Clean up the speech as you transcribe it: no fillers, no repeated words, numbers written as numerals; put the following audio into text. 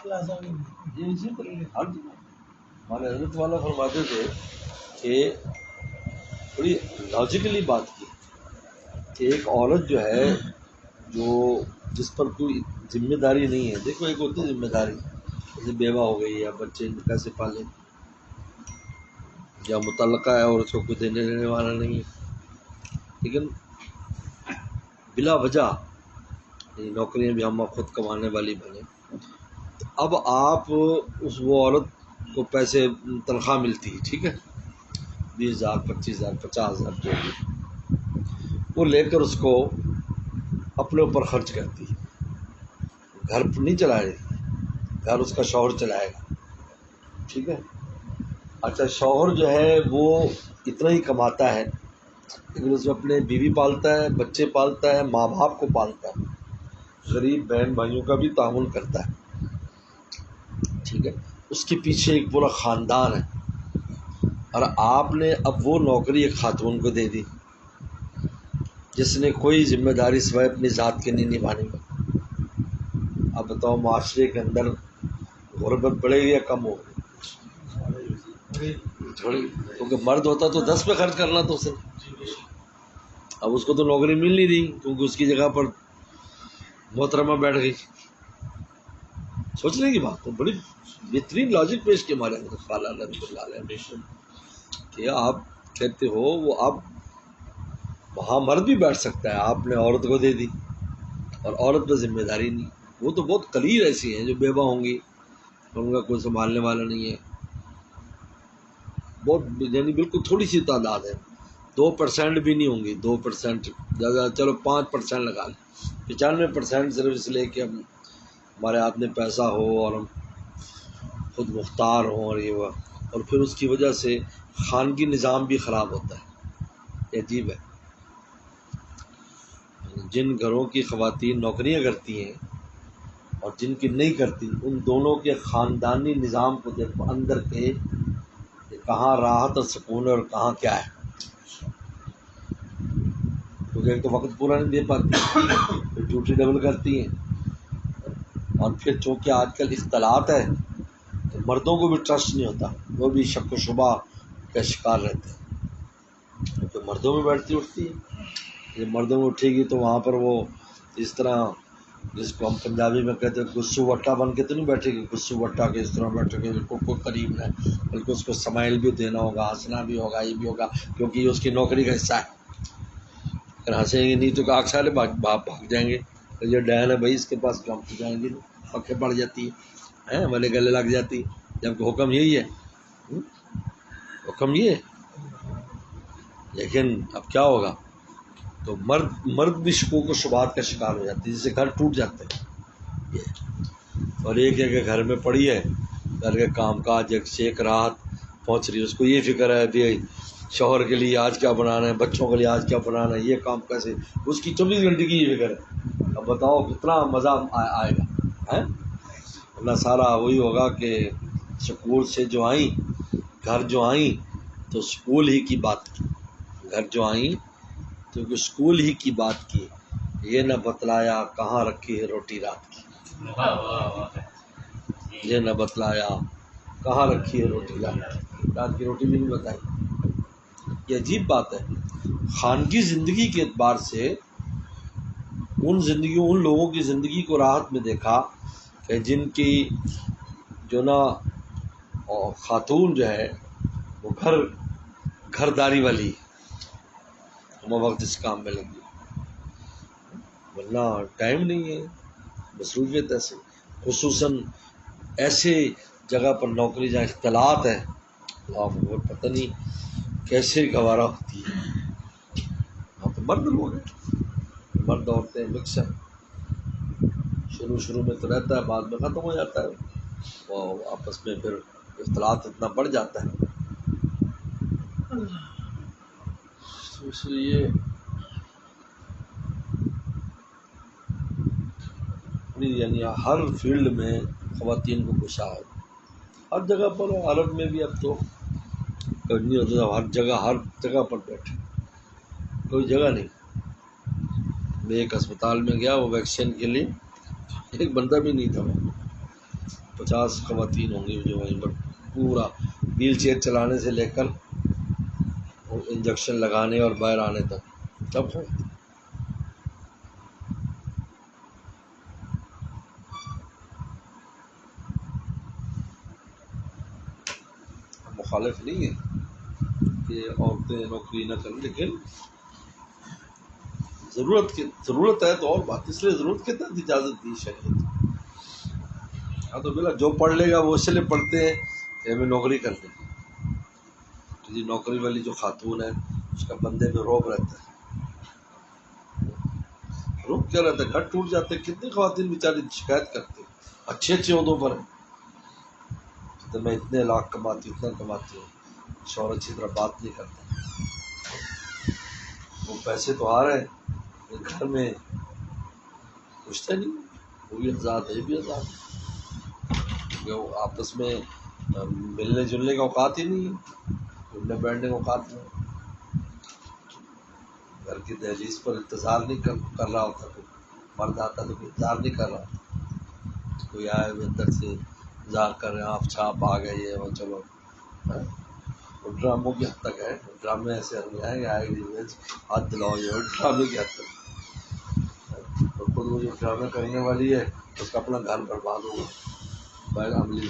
یہ اسی طرح ہر جگہ ہمارے حضرت والا فرماتے تھے کہ بڑی لاجیکلی بات کی کہ ایک عورت جو ہے جو جس پر کوئی ذمہ داری نہیں ہے، دیکھو ایک ہوتی ہے ذمہ داری، جیسے بیوہ ہو گئی یا بچے کیسے پالیں، یا متعلقہ ہے اور اس کو کوئی دینے لینے والا نہیں ہے، لیکن بلا وجہ یہ نوکریاں بھی ہم خود کمانے والی بنے، تو اب آپ وہ عورت کو پیسے تنخواہ ملتی ہے، ٹھیک ہے، 20,000 25,000 50,000 جو بھی، وہ لے کر اس کو اپنے اوپر خرچ کرتی ہے، گھر نہیں چلائے گی، گھر اس کا شوہر چلائے گا، ٹھیک ہے۔ اچھا شوہر جو ہے وہ اتنا ہی کماتا ہے لیکن اس میں اپنے بیوی پالتا ہے، بچے پالتا ہے، ماں باپ کو پالتا ہے، غریب بہن بھائیوں کا بھی تعاون کرتا ہے، ٹھیک ہے، اس کے پیچھے ایک پورا خاندان ہے، اور آپ نے اب وہ نوکری ایک خاتون کو دے دی جس نے کوئی ذمہ داری سوائے اپنی ذات کے نہیں نبھانی۔ اب بتاؤ معاشرے کے اندر غربت بڑھے گی یا کم ہوگی؟ تھوڑی، کیونکہ مرد ہوتا تو 10 پہ خرچ کرنا تو اسے، اب اس کو تو نوکری مل نہیں رہی کیونکہ اس کی جگہ پر محترمہ بیٹھ گئی۔ سوچنے کی بات تو بڑی بہترین لاجک پیش کے ہمارے خالہ رحمۃ اللہ علیہ کہ آپ کہتے ہو وہ اب وہاں مرد بھی بیٹھ سکتا ہے، آپ نے عورت کو دے دی اور عورت پہ ذمہ داری نہیں۔ وہ تو بہت قلیل ایسی ہیں جو بیوہ ہوں گی، ان کا کوئی سنبھالنے والا نہیں ہے، بہت یعنی بالکل تھوڑی سی تعداد ہے، 2% بھی نہیں ہوں گی، 2% زیادہ، چلو 5% لگا لیں، 95% صرف اس لیے کہ ہم ہمارے ہاتھ میں پیسہ ہو اور ہم خود مختار ہوں، اور یہ وہ، اور پھر اس کی وجہ سے خانگی نظام بھی خراب ہوتا ہے۔ یہ عجیب ہے، جن گھروں کی خواتین نوکریاں کرتی ہیں اور جن کی نہیں کرتی، ان دونوں کے خاندانی نظام کو دیکھو اندر کے کہ کہاں راحت اور سکون ہے اور کہاں کیا ہے، کیونکہ ایک تو وقت پورا نہیں دے پاتی، پھر ڈیوٹی ڈبل کرتی ہیں، اور پھر چونکہ آج کل اختلاط ہے تو مردوں کو بھی ٹرسٹ نہیں ہوتا، وہ بھی شک و شبہ کا شکار رہتے ہیں، تو مردوں میں بیٹھتی اٹھتی ہے، جب مردوں میں اٹھے گی تو وہاں پر وہ اس طرح، جس کو ہم پنجابی میں کہتے ہیں گسو وٹا بن کے تو نہیں بیٹھے گی، گسو وٹا کے اس طرح بیٹھے گی بالکل کوئی قریب نہ ہے، بلکہ اس کو سمائل بھی دینا ہوگا، ہنسنا بھی ہوگا، یہ بھی ہوگا، کیونکہ یہ اس کی نوکری کا حصہ ہے۔ اگر ہنسیں گے نہیں تو آگ سارے بھاگ جائیں گے، یہ ڈین ہے بھائی اس کے پاس کام تو جائیں گے نہیں، پکے پڑ جاتی ہے، ہمارے گلے لگ جاتی ہے، جبکہ حکم یہی ہے، حکم یہ ہے، لیکن اب کیا ہوگا، تو مرد بھی شکوک و شبہات کا شکار ہو جاتے ہیں، جس سے گھر ٹوٹ جاتے ہیں، اور ایک ہے کہ گھر میں پڑی ہے، گھر کے کام کاج ایک راحت پہنچ رہی ہے، اس کو یہ فکر ہے کہ شوہر کے لیے آج کیا بنانا ہے، بچوں کے لیے آج کیا بنانا ہے، یہ کام کیسے، اس کی 24 گھنٹے کی یہ فکر ہے، اب بتاؤ کتنا مزہ آئے گا، ورنہ سارا وہی ہوگا کہ سکول سے جو آئیں، گھر جو آئیں تو سکول ہی کی بات کی، گھر جو آئیں تو اسکول ہی کی بات کی، یہ نہ بتلایا کہاں رکھی ہے روٹی رات کی، یہ نہ بتلایا کہاں رکھی ہے روٹی رات کی روٹی بھی نہیں بتائی۔ یہ عجیب بات ہے، خانگی زندگی کے اعتبار سے ان لوگوں کی زندگی کو راحت میں دیکھا کہ جن کی جو نا خاتون جو ہے وہ گھرداری والی، ہم وقت اس کام میں لگی، ورنہ ٹائم نہیں ہے، مصروفیت ایسے، خصوصاً ایسے جگہ پر نوکری جہاں اختلاط ہے، وہ پتہ نہیں کیسے گوارا ہوتی ہے، وہاں تو مرد لوگ ہیں، مرد عورتیں مکس ہیں، شروع میں تو رہتا ہے، بعد میں ختم ہو جاتا ہے، وہ آپس میں پھر اختلاط اتنا بڑھ جاتا ہے، تو اس لیے یعنی ہر فیلڈ میں خواتین کو گھسا ہے، ہر جگہ پر، عرب میں بھی اب تو نہیں ہوتا، ہر جگہ پر بیٹھے، کوئی جگہ نہیں۔ میں ایک اسپتال میں گیا، وہ ویکسین کے لیے ایک بندہ بھی نہیں تھا، 50 خواتین ہوں گی جو وہیں پر پورا ویل چیئر چلانے سے لے کر انجیکشن لگانے اور باہر آنے تک سب خواتین. مخالف نہیں ہے کہ عورتیں نوکری نہ کریں، لیکن ضرورت ہے تو اور بات، اس لیے ضرورت کے تحت اجازت دی شریعت. ہاں تو بلا جو پڑھ لے گا وہ اس لیے پڑھتے ہیں کہ ہمیں نوکری کر لیں. جی نوکری والی جو خاتون ہے اس کا بندے میں روب رہتا ہے. روب کیا رہتا ہے؟ گھر ٹوٹ جاتے ہیں. کتنی خواتین بیچاری شکایت کرتے ہیں اچھے عہدوں پر ہیں، تو میں اتنے لاکھ کماتی ہوں، اتنا کماتی ہوں، شوہر اچھی طرح بات نہیں کرتا. وہ پیسے تو آ رہے ہیں، گھر میں پوچھتے نہیں. وہ بھی آزاد ہے، یہ بھی آزاد ہے. وہ آپس میں ملنے جلنے کا اوقات ہی نہیں ہے، اٹھنے بیٹھنے کا اوقات نہیں ہے. گھر کی دہلیز پر انتظار نہیں کر رہا ہوتا. کوئی مرد آتا تو کوئی انتظار نہیں کر رہا ہوتا. کوئی آئے ہوئے اندر سے انتظار کر رہے ہیں، آپ چھاپ آ گئے یہ وہ چلو. وہ ڈراموں کی حد تک ہے. ڈرامے ایسے آئے گے آئے گی ہاتھ دلاؤ، یہ ڈرامے کی حد تک. اور خود وہ جو ڈرامے کرنے والی ہے اس کا اپنا گھر برباد ہوگا. بیگم لی